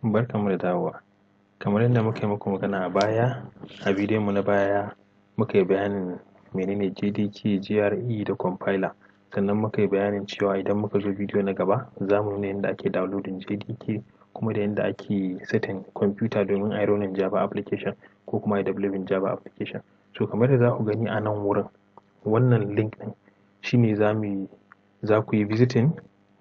Barkanmu da dawowa. Kamar yadda muka yi muku magana a baya, a bidiyon mu na baya muka yi bayanin menene JDK, GRE da compiler. Sannan muka yi bayanin cewa idan muka zo bidiyo na gaba za mu nuna yadda ake downloading JDK kuma da yadda ake setting computer domin a yi running Java application ko kuma a yi developing Java application. So kamar yadda za ku gani a nan wurin, wannan link ɗin shi ne za ku yi visiting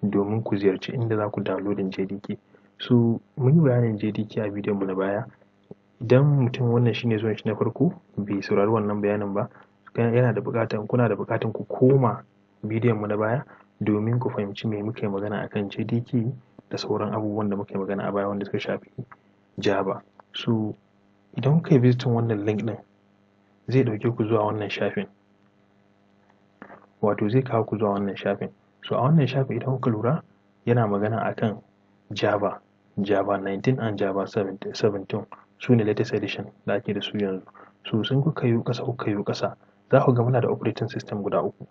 domin ku ziyarci inda za ku downloading JDK. So mun yi bayanin JDK a bidiyon mu na baya. Idan mutum wannan shine zuwan shi na farko bai saurari wannan bayanin ba, kuna da buƙatar ku koma bidiyon mu na baya domin ku fahimci me muke magana akan JDK da sauran abubuwan da muke magana a baya wanda suka shafi Java. So idan kuka yi visiting wannan link ɗin zai ɗauke ku zuwa wannan shafin, wato zai kawo ku zuwa wannan shafin. So a wannan shafin idan kuka lura yana magana akan Java 19 and Java 17 su ne latest edition da ake da su yanzu. So sun kuka yi ƙasa za ku ga muna da operating system guda uku.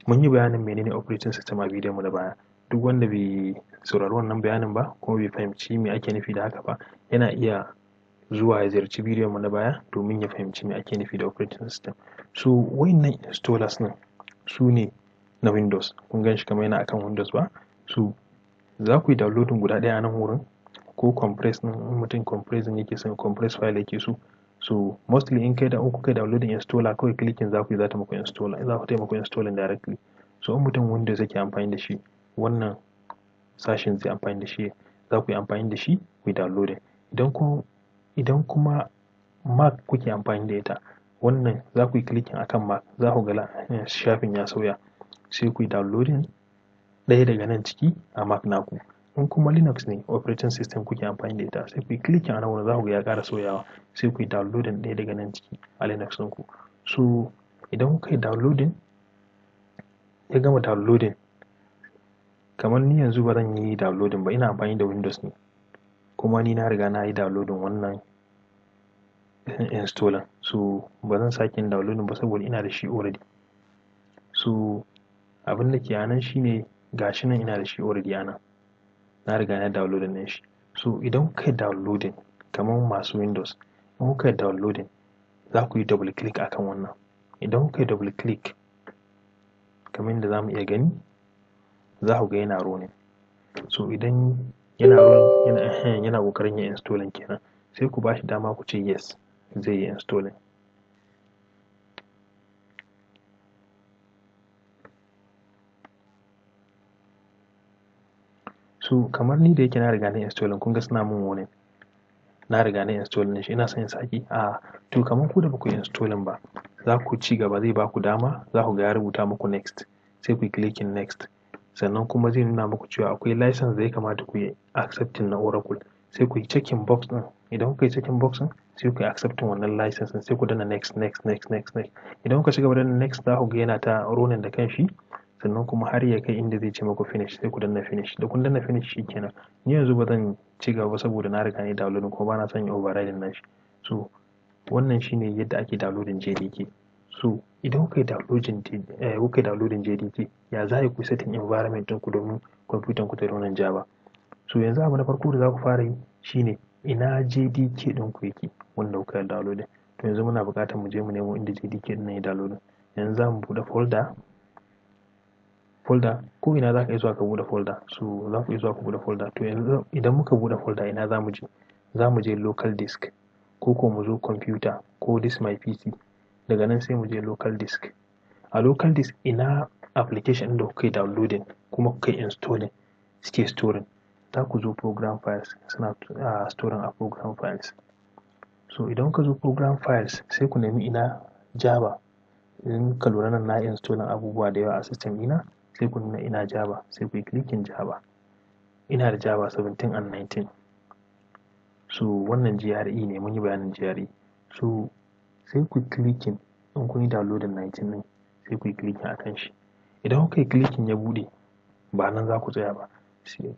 Mun yi bayanin menene operating system a bidiyon mu na baya. Duk wanda bai saurari wannan bayanin ba kuma bai fahimci me ake nufi da haka ba, yana iya zuwa ya ziyarci bidiyon mu na baya domin ya fahimci me ake nufi da operating system. So wayannan installers ɗin su ne na Windows. Kun gan shi kamar yana akan Windows ba? So za ku yi downloading guda ɗaya a nan wurin ko compress ɗin in mutum compressing yake son compress file yake so. So mostly in kuka downloading installer kawai clicking za ku yi za ta muku installing directly. So in mutum Windows yake amfani da shi, wannan sashin zai amfani da shi, za ku yi amfani da shi ku yi downloading. Idan kuma Mac kuke amfani da ita, wannan za ku yi clicking akan Mac, za ku ga shafin ya sauya, sai ku yi downloading ɗaya daga nan ciki a Mac naku. In kuma Linux ne operating system kuke amfani da ita, sai ku yi clicking a nan wurin za ku ga ya ƙara sauyawa, sai ku yi downloading ɗaya daga nan ciki a Linux ɗinku. So idan kuka yi downloading, ya gama downloading, kamar ni yanzu ba zan yi downloading ba, ina amfani da Windows ne, kuma ni na riga na yi downloading wannan installer. So ba zan sake yin downloading ba saboda ina da shi already. So abin da ke anan shine gashi nan ina da shi already anan, na riga na downloading ɗin shi. So idan kuka yi downloading kamar masu Windows, in kuka yi downloading za ku yi double click akan wannan. Idan kuka yi double click kamar yadda za mu iya gani, za ku ga yana running. So idan yana ƙoƙarin yin installing kenan, sai ku ba shi dama ku ce yes, zai yi installing. So kamar ni da yake na riga na installing, kun ga suna mun warning, na riga na installing shi, ina son in saki. To kamar ku da ba ku yi installing ba, za ku ci gaba, zai ba ku dama, za ku ga ya rubuta muku next, sai ku yi clicking next. Sannan kuma zai nuna muku cewa akwai license da ya kamata ku yi accepting na Oracle, sai ku yi checking box ɗin. Idan kuka yi checking box ɗin, sai ku yi accepting wannan license ɗin, sai ku danna next. Idan kuka ci gaba da next, za ku ga yana ta running da kanshi, sannan kuma har ya kai inda zai ce muku finish, sai ku danna finish. Da kun danna finish shi kenan. Ni yanzu ba zan ci gaba saboda na riga ni downloading kuma ba na son yin overriding nashi. So wannan shine yadda ake downloading JDK. So idan kuka yi downloading JDK, ya za ku setting environment ɗinku domin kwamfutan ku ta running Java. So yanzu abu na farko da za ku fara yi shine ina JDK ɗinku yake wanda kuka yi downloading. To yanzu muna buƙatar mu je mu nemo inda JDK ɗin ya downloading. Yanzu za mu buɗe folder ko ina za ka iya zuwa ka buɗe folder. So za ku iya zuwa ku buɗe folder. To yanzu idan muka buɗe folder ina za mu je? Za mu je local disk ko mu zo computer ko this my PC. Daga nan sai mu je local disk. A local disk ina application da kuka yi downloading kuma kuka yi installing suke storing. Za ku zo program files, suna storing a program files. So idan ka zo program files sai ku nemi ina Java. In ka lura nan na installing abubuwa da yawa a system ɗina, sai ku nuna ina Java, sai ku yi clicking Java. Ina da Java 17 and 19. So wannan GRE ne, mun yi bayanin GRE. So sai ku yi clicking, in kun yi downloading 19 ɗin, sai ku yi clicking akan shi. Idan kuka yi clicking ya buɗe, ba nan za ku tsaya ba.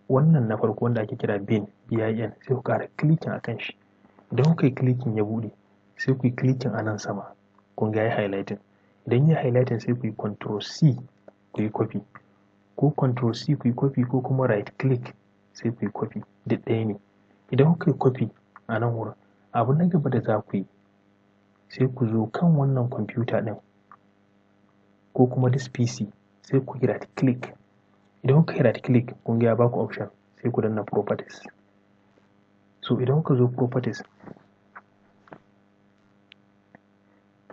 Wannan na farko wanda ake kira bin, sai ku ƙara clicking akan shi. Idan kuka yi clicking ya buɗe, sai ku yi clicking a nan sama. Kun ga ya highlighting. Idan ya highlighting sai ku yi Ctrl C ku yi copy, ko Ctrl C ku yi copy, ko kuma right click sai ku yi copy, duk ɗaya ne. idan kuka yi copy a nan wurin, abu na gaba da za ku yi sai ku zo kan wannan kwamfuta ɗin ko kuma this PC sai ku yi right click. Idan kuka yi right click kun ga ya baku option sai ku danna properties. So idan kuka zo properties,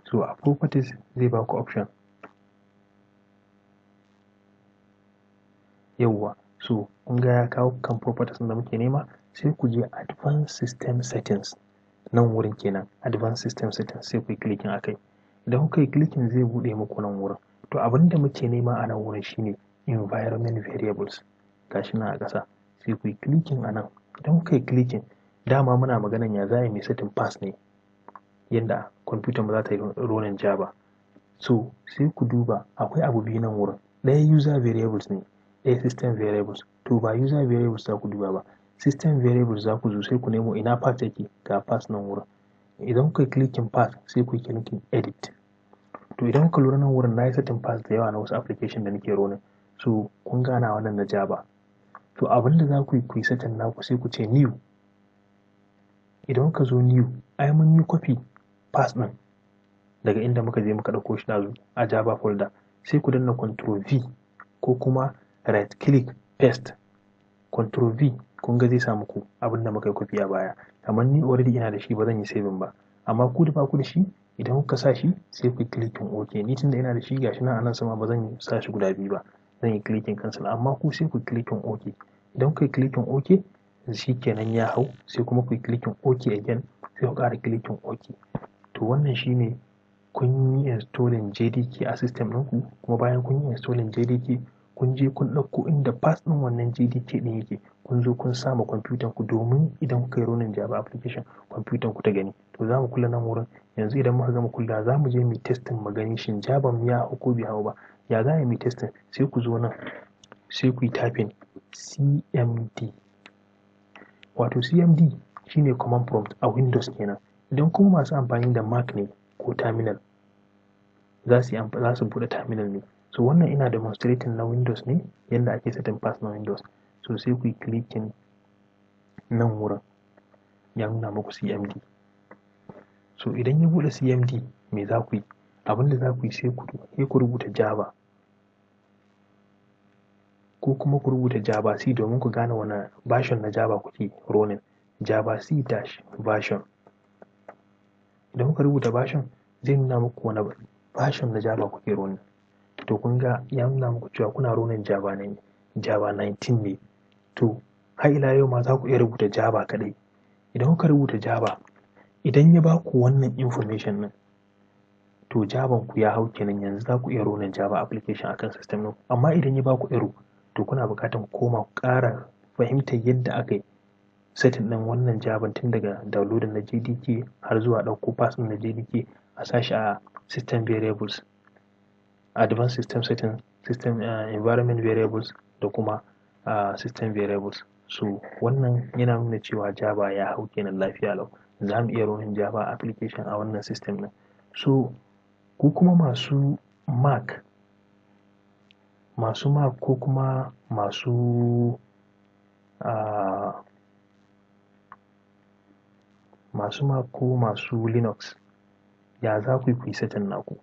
so a properties zai baku option. Yawwa, so kun ga ya kawo kan properties da muke nema sai ku je advanced system settings. Nan wurin kenan advanced system settings sai ku yi clicking akai. Idan kuka yi clicking zai buɗe muku nan wurin. To abin da muke nema a nan wurin shine environment variables. Gashi nan a ƙasa sai ku yi clicking a nan. Idan kuka yi clicking, dama muna maganan ya za a yi mai setting pass ne yadda kwamfutar mu za ta yi ronin Java. So sai ku duba akwai abu biyu nan wurin. Ɗaya user variables ne, ɗaya system variables. To ba user variables za ku duba ba, system variables za ku zo sai ku nemo ina path yake, ga path nan wurin. Idan kuka yi clicking path sai ku yi clicking edit. To idan kuka lura nan wurin na yi setting path da yawa na wasu application da nake ronin. So kun gana wannan na Java. To abin da za ku yi setting naku sai ku ce new. Idan kuka zo new, ai mun yi copy path ɗin daga inda muka je muka ɗauko shi ɗazu a Java folder. Sai ku danna Ctrl V ko kuma right click paste. Ctrl V kun ga zai sa muku abin da muka yi copy a baya. Amma ni already ina da shi ba zan yi saving ba. Amma ku da ba ku da shi, idan kuka sa shi sai ku yi clicking OK. Ni tunda ina da shi gashi nan a nan sama ba zan yi sa shi guda biyu ba. Zan yi clicking cancel, amma ku sai ku yi clicking OK. Idan ku yi clicking OK shi kenan ya hau, sai kuma ku yi clicking OK again sai ku ƙara clicking OK. To wannan shine kun yi installing JDK a system ɗinku, kuma bayan kun yi installing JDK kun je kun ɗauko inda path ɗin wannan JDK ɗin yake, kun zo kun sama kwamfutan ku domin idan kuka yi running Java application kwamfutan ku ta gani. To za mu kula nan wurin yanzu. Idan muka gama kula za mu je mu testing mu gani shin Java mu ya hau ko bai hau ba. Ya za mu testing? Sai ku zo nan sai ku yi typing CMD. Wato CMD shine command prompt a Windows kenan. Idan kuma masu amfani da Mac ne ko terminal za su buɗe terminal ne. So wannan ina demonstrating na Windows ne yadda ake setting path na Windows. So sai ku yi clicking nan wurin ya nuna muku CMD. So idan ya buɗe CMD me za ku yi? Abin da za ku yi sai ku rubuta Java ko kuma ku rubuta Java C domin ku gane wani version na Java kuke running. Java C dash version. Idan kuka rubuta version zai nuna muku wani version na Java kuke running. To kun ga ya nuna muku cewa kuna running Java ne, Java 19 ne. To har ila yau ma za ku iya rubuta Java kaɗai. Idan kuka rubuta Java, idan ya ba ku wannan information ɗin, to Java ku ya hau kenan, yanzu za ku iya running Java application akan system ɗin. Amma idan ya ba ku error, to kuna buƙatar koma ƙara fahimtar yadda aka yi setting ɗin wannan Java tun daga downloading na JDK har zuwa ɗauko path ɗin na JDK a sashi a system variables, advanced system settings, system environment variables da kuma system variables. So wannan yana nuna cewa Java ya hau kenan lafiya lau. Za mu iya running Java application a wannan system ɗin. So ku kuma masu Mac ko kuma masu Mac ko masu Linux, ya za ku yi setting naku?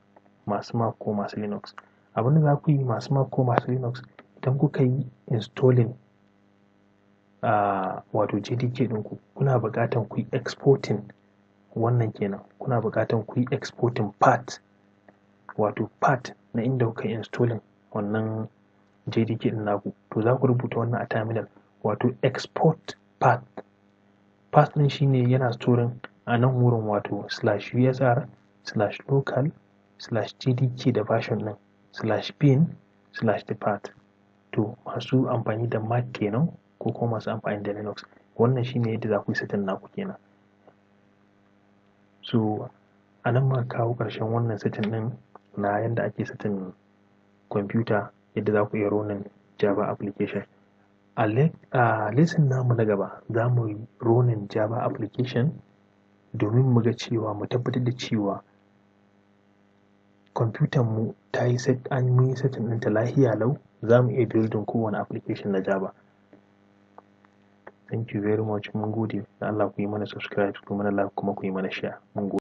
Masu Mac ko masu Linux, abin da za ku yi masu Mac ko masu Linux, idan kuka yi installing wato JDK ɗinku, kuna buƙatar ku yi exporting wannan kenan. Kuna buƙatar ku yi exporting path, wato path na inda kuka yi installing wannan JDK ɗin naku. To za ku rubuta wannan a terminal, wato export path. Path ɗin shine yana storing a nan wurin, wato /usr/local/jdk da version ɗin /bin/the path. To masu amfani da Mac kenan ko kuma masu amfani da Linux, wannan shine yadda za ku yi setting naku kenan. So a nan muka kawo ƙarshen wannan setting ɗin na yadda ake setting kwamfuta, yadda za ku iya running Java application. A lesson namu na gaba za mu yi running Java application domin mu ga cewa, mu tabbatar da cewa kwamfutan mu ta yi mun yi setting ɗinta lahiya lau, za mu iya building kowane application na Java. Thank you very much. Mun gode. Da Allah ku yi mana subscribe, ku yi mana like kuma ku yi mana share. Mun gode.